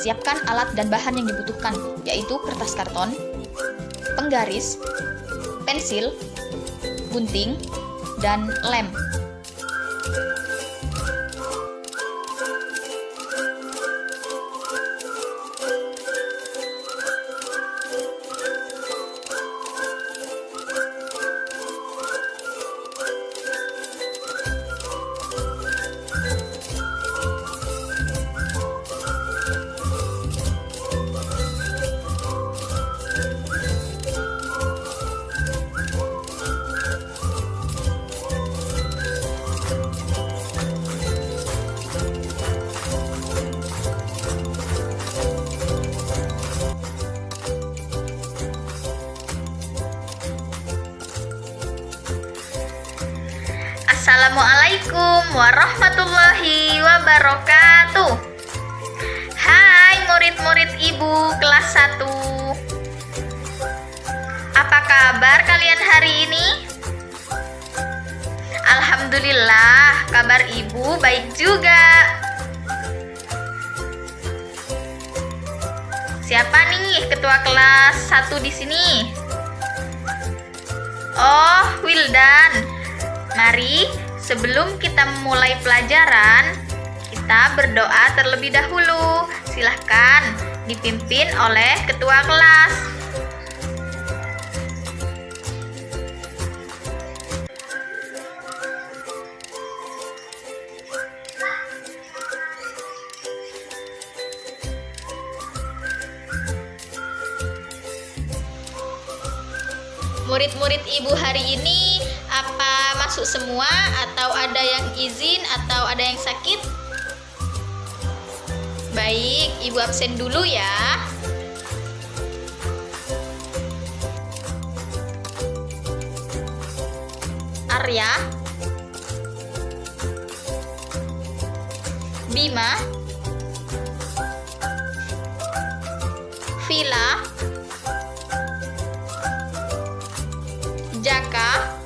Siapkan alat dan bahan yang dibutuhkan, yaitu kertas karton, penggaris, pensil, gunting, dan lem. Assalamualaikum warahmatullahi wabarakatuh. Hai murid-murid Ibu kelas 1. Apa kabar kalian hari ini? Alhamdulillah, kabar Ibu baik juga. Siapa nih ketua kelas 1 di sini? Oh, Wildan. Mari, sebelum kita memulai pelajaran, kita berdoa terlebih dahulu. Silahkan dipimpin oleh ketua kelas. Murid-murid Ibu hari ini apa masuk semua atau ada yang izin atau ada yang sakit? Baik, Ibu absen dulu ya. Arya, Bima, Vila, Jaka,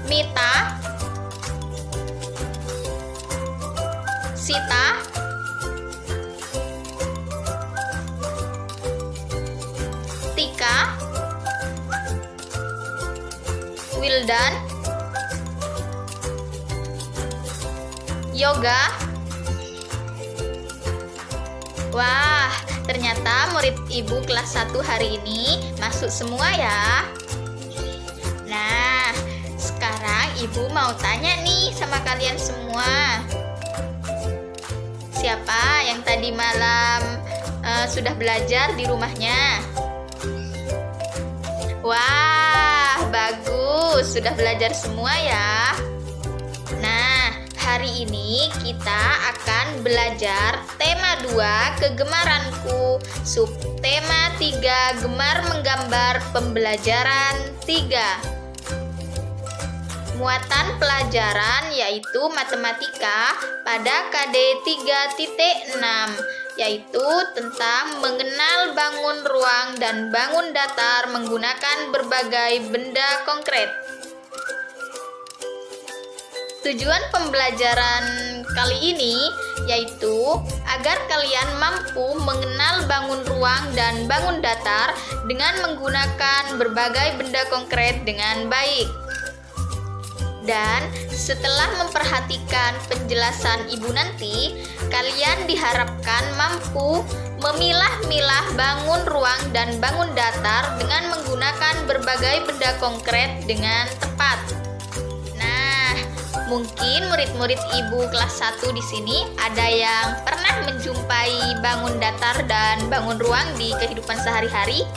Mita, Sita, Tika, Wildan, Yoga. Wah, ternyata murid Ibu kelas 1 hari ini masuk semua ya. Nah, sekarang Ibu mau tanya nih sama kalian semua. Siapa yang tadi malam sudah belajar di rumahnya? Wah, bagus, sudah belajar semua ya. Nah, hari ini kita akan belajar tema 2, kegemaranku. Subtema 3, gemar menggambar pembelajaran 3. Muatan pelajaran yaitu matematika pada KD 3.6, yaitu tentang mengenal bangun ruang dan bangun datar menggunakan berbagai benda konkret. Tujuan pembelajaran kali ini yaitu agar kalian mampu mengenal bangun ruang dan bangun datar dengan menggunakan berbagai benda konkret dengan baik. Dan setelah memperhatikan penjelasan Ibu nanti, kalian diharapkan mampu memilah-milah bangun ruang dan bangun datar dengan menggunakan berbagai benda konkret dengan tepat. Nah, mungkin murid-murid Ibu kelas 1 di sini ada yang pernah menjumpai bangun datar dan bangun ruang di kehidupan sehari-hari?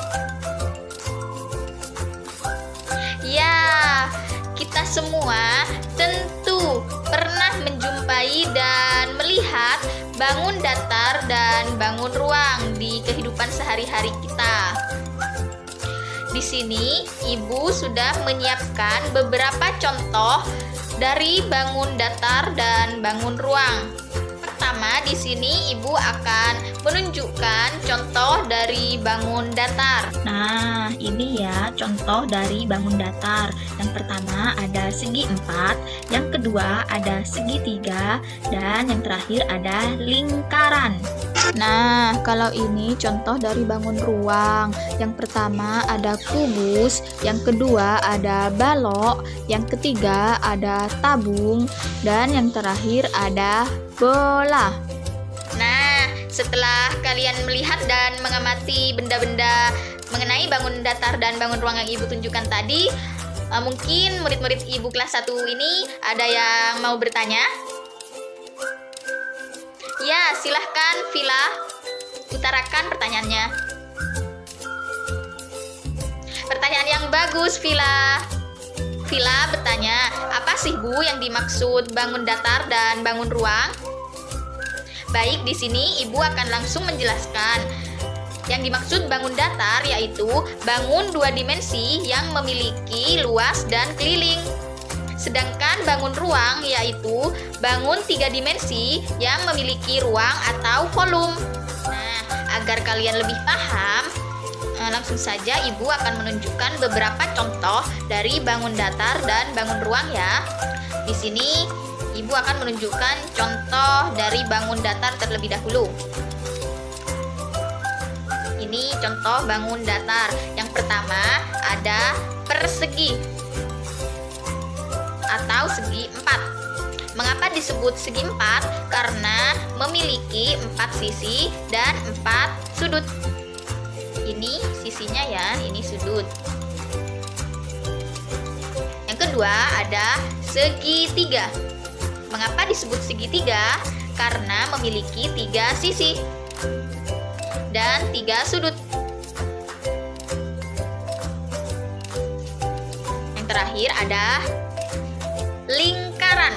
Ya, kita semua tentu pernah menjumpai dan melihat bangun datar dan bangun ruang di kehidupan sehari-hari kita. Di sini Ibu sudah menyiapkan beberapa contoh dari bangun datar dan bangun ruang. Pertama, pertama di sini Ibu akan menunjukkan contoh dari bangun datar. Nah, ini ya contoh dari bangun datar. Yang pertama ada segi 4, yang kedua ada segitiga, dan yang terakhir ada lingkaran. Nah, kalau ini contoh dari bangun ruang. Yang pertama ada kubus, yang kedua ada balok, yang ketiga ada tabung, dan yang terakhir ada bola. Nah, setelah kalian melihat dan mengamati benda-benda mengenai bangun datar dan bangun ruang yang Ibu tunjukkan tadi, mungkin murid-murid Ibu kelas 1 ini ada yang mau bertanya? Ya, silahkan Vila, utarakan pertanyaannya. Pertanyaan yang bagus, Vila. Vila bertanya, apa sih Bu yang dimaksud bangun datar dan bangun ruang? Baik, di sini Ibu akan langsung menjelaskan. Yang dimaksud bangun datar yaitu bangun 2 dimensi yang memiliki luas dan keliling. Sedangkan bangun ruang yaitu bangun 3 dimensi yang memiliki ruang atau volume. Nah, agar kalian lebih paham, langsung saja Ibu akan menunjukkan beberapa contoh dari bangun datar dan bangun ruang ya. Di sini Ibu akan menunjukkan contoh dari bangun datar terlebih dahulu. Ini contoh bangun datar. Yang pertama ada persegi atau segi 4. Mengapa disebut segi 4? Karena memiliki 4 sisi dan 4 sudut. Ini sisinya ya, ini sudut. Yang kedua ada segitiga. Mengapa disebut segitiga? Karena memiliki 3 sisi dan 3 sudut. Yang terakhir ada lingkaran.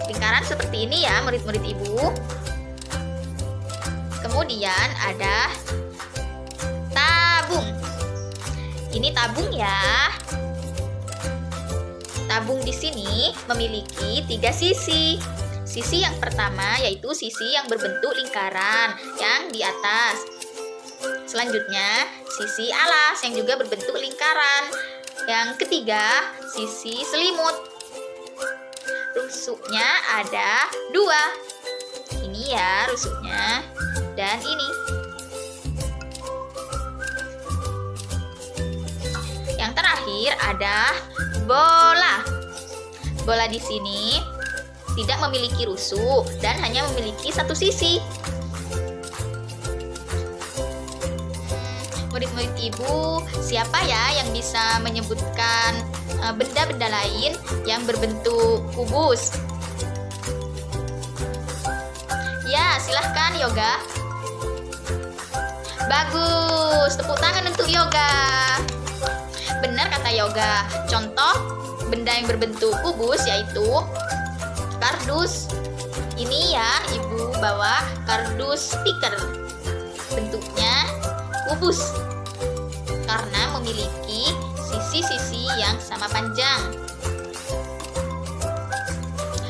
Lingkaran seperti ini ya murid-murid Ibu. Kemudian ada tabung. Ini tabung ya. Tabung di sini memiliki 3 sisi. Sisi yang pertama yaitu sisi yang berbentuk lingkaran yang di atas. Selanjutnya sisi alas yang juga berbentuk lingkaran. Yang ketiga sisi selimut. Rusuknya ada 2. Ini ya rusuknya dan ini. Yang terakhir ada bola. Bola di sini tidak memiliki rusuk dan hanya memiliki 1 sisi. Murid-murid Ibu, siapa ya yang bisa menyebutkan benda-benda lain yang berbentuk kubus? Ya, silahkan Yoga. Bagus, tepuk tangan untuk Yoga. Benar kata Yoga, contoh benda yang berbentuk kubus yaitu kardus. Ini ya, Ibu bawa kardus stiker. Bentuknya kubus karena memiliki sisi-sisi yang sama panjang.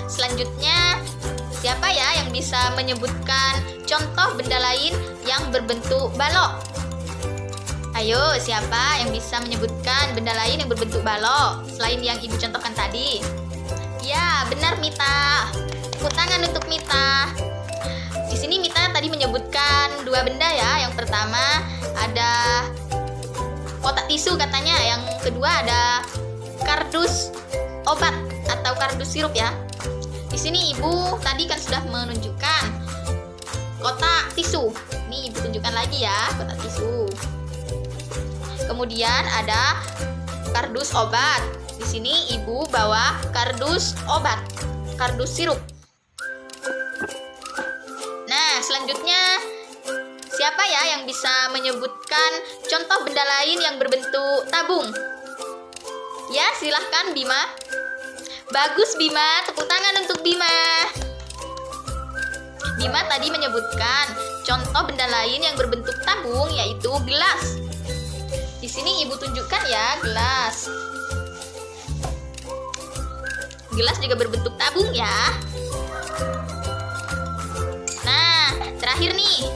Selanjutnya, siapa ya yang bisa menyebutkan contoh benda lain yang berbentuk balok? Ayo, siapa yang bisa menyebutkan benda lain yang berbentuk balok selain yang Ibu contohkan tadi? Ya, benar Mita. Tepuk tangan untuk Mita. Di sini Mita tadi menyebutkan 2 benda ya. Yang pertama ada kotak tisu katanya. Yang kedua ada kardus obat atau kardus sirup ya. Di sini Ibu tadi kan sudah menunjukkan kotak tisu. Ini Ibu tunjukkan lagi ya, kotak tisu. Kemudian ada kardus obat. Di sini Ibu bawa kardus obat, kardus sirup. Nah, selanjutnya siapa ya yang bisa menyebutkan contoh benda lain yang berbentuk tabung? Ya, silahkan Bima. Bagus Bima, tepuk tangan untuk Bima. Bima tadi menyebutkan contoh benda lain yang berbentuk tabung yaitu gelas. Di sini Ibu tunjukkan ya, gelas. Gelas juga berbentuk tabung ya. terakhir nih,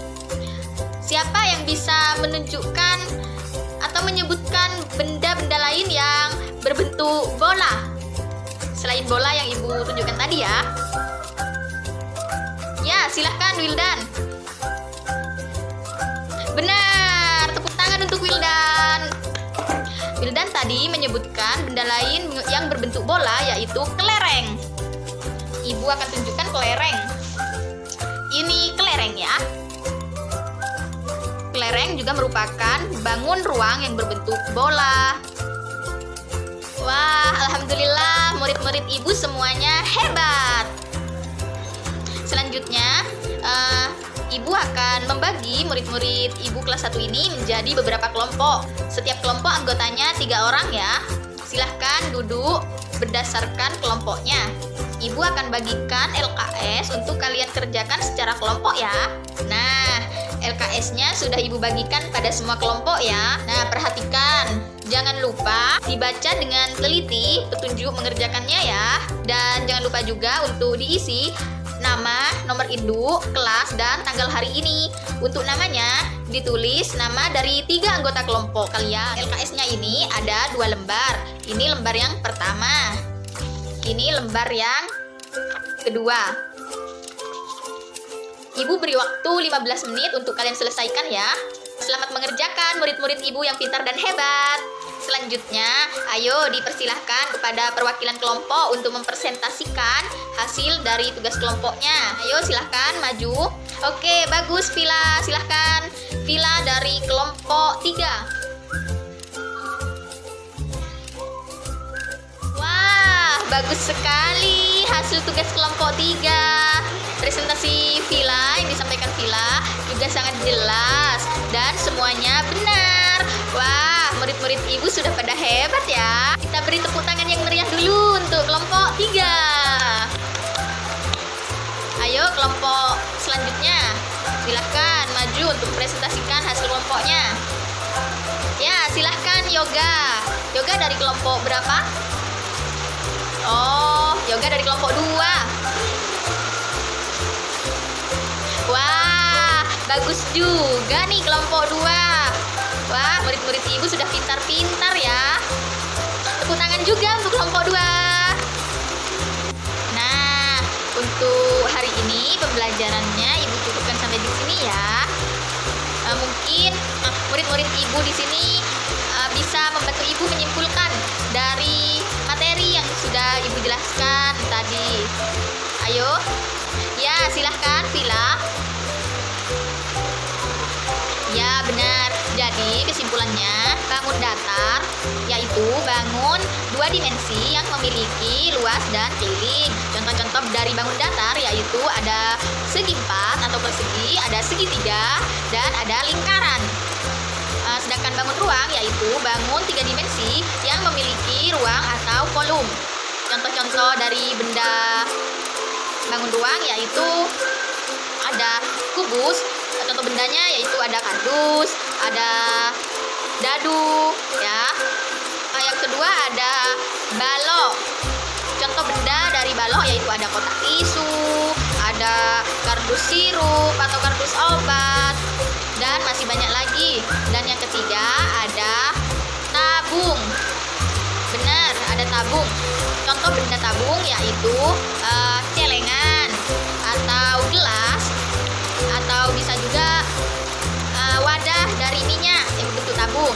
siapa yang bisa menunjukkan atau menyebutkan benda-benda lain yang berbentuk bola selain bola yang ibu tunjukkan tadi ya? Ya, silahkan Wildan. Benar, tepuk tangan untuk Wildan. Wildan tadi menyebutkan benda lain yang berbentuk bola, yaitu kelereng. Ibu akan tunjukkan kelereng. Ini kelereng ya. Kelereng juga merupakan bangun ruang yang berbentuk bola. Wah, alhamdulillah murid-murid ibu semuanya hebat. Selanjutnya, ibu akan membagi murid-murid ibu kelas 1 ini menjadi beberapa kelompok. Setiap kelompok anggotanya 3 orang ya. Silahkan duduk berdasarkan kelompoknya. Ibu akan bagikan LKS untuk kalian kerjakan secara kelompok ya. Nah, LKS-nya sudah ibu bagikan pada semua kelompok ya. Nah, perhatikan. Jangan lupa dibaca dengan teliti petunjuk mengerjakannya ya. Dan jangan lupa juga untuk diisi nama, nomor induk, kelas, dan tanggal hari ini. Untuk namanya, ditulis nama dari 3 anggota kelompok kalian. LKS-nya ini ada 2 lembar. Ini lembar yang pertama. Ini lembar yang kedua. Ibu beri waktu 15 menit untuk kalian selesaikan ya. Selamat mengerjakan murid-murid ibu yang pintar dan hebat. Selanjutnya, ayo dipersilahkan kepada perwakilan kelompok untuk mempresentasikan hasil dari tugas kelompoknya. Ayo silahkan maju. Oke, bagus Vila. Silahkan Vila dari kelompok 3. Wah, bagus sekali hasil tugas kelompok 3. Presentasi Vila yang disampaikan Vila juga sangat jelas dan semuanya benar. Wah, murid-murid ibu sudah pada hebat ya. Kita beri tepuk tangan yang meriah dulu untuk kelompok 3. Ayo kelompok selanjutnya, silahkan maju untuk presentasikan hasil kelompoknya. Ya, silahkan Yoga. Yoga dari kelompok berapa? Oh, Yoga dari kelompok 2. Wah, bagus juga nih kelompok 2. Wah, murid-murid ibu sudah pintar-pintar ya. Tepuk tangan juga untuk kelompok 2. Nah, untuk hari ini pembelajarannya ibu cukupkan sampai di sini ya. Mungkin murid-murid ibu di sini bisa membantu ibu menyimpulkan dari materi yang sudah ibu jelaskan tadi. Ayo. Ya, silahkan Vila. Ya, benar. Jadi, kesimpulannya, bangun datar yaitu bangun 2 dimensi yang memiliki luas dan keliling. Contoh-contoh dari bangun datar yaitu ada segi 4 atau persegi, ada segitiga, dan ada lingkaran. Sedangkan bangun ruang yaitu bangun 3 dimensi yang memiliki ruang atau kolom. Contoh-contoh dari benda bangun ruang yaitu ada kubus. Contoh bendanya yaitu ada kardus, ada dadu ya. Yang kedua ada balok. Contoh benda dari balok yaitu ada kotak tisu, ada kardus sirup atau kardus obat, dan masih banyak lagi. Dan yang ketiga ada tabung. Benar, ada tabung. Contoh benda tabung yaitu celengan atau gelas, atau bisa juga wadah dari minyak yang berbentuk tabung.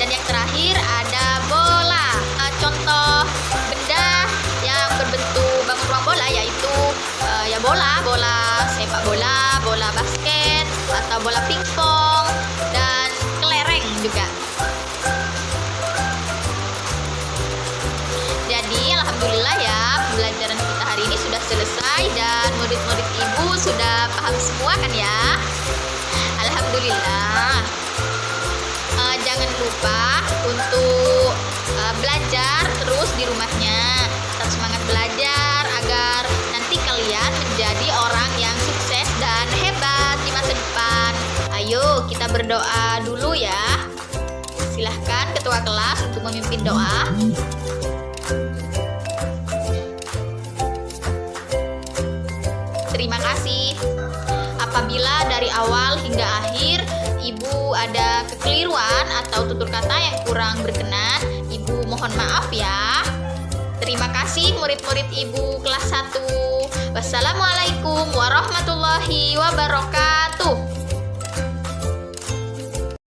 Dan yang terakhir ada bola. Contoh benda yang berbentuk bangun ruang bola yaitu ya bola sepak bola, bola basket, atau bola pingpong, dan kelereng juga. Jadi alhamdulillah ya, pembelajaran kita hari ini sudah selesai dan murid-murid ibu sudah paham semua kan ya. Alhamdulillah. Jangan lupa untuk belajar terus di rumahnya. Tetap semangat belajar agar nanti kalian menjadi orang yang sukses dan hebat di masa depan. Ayo kita berdoa dulu ya. Silahkan ketua kelas untuk memimpin doa. Terima kasih. Apabila dari awal hingga akhir Ibu ada kekeliruan atau tutur kata yang kurang berkenan, Ibu mohon maaf ya. Terima kasih murid-murid Ibu kelas 1. Wassalamualaikum warahmatullahi wabarakatuh.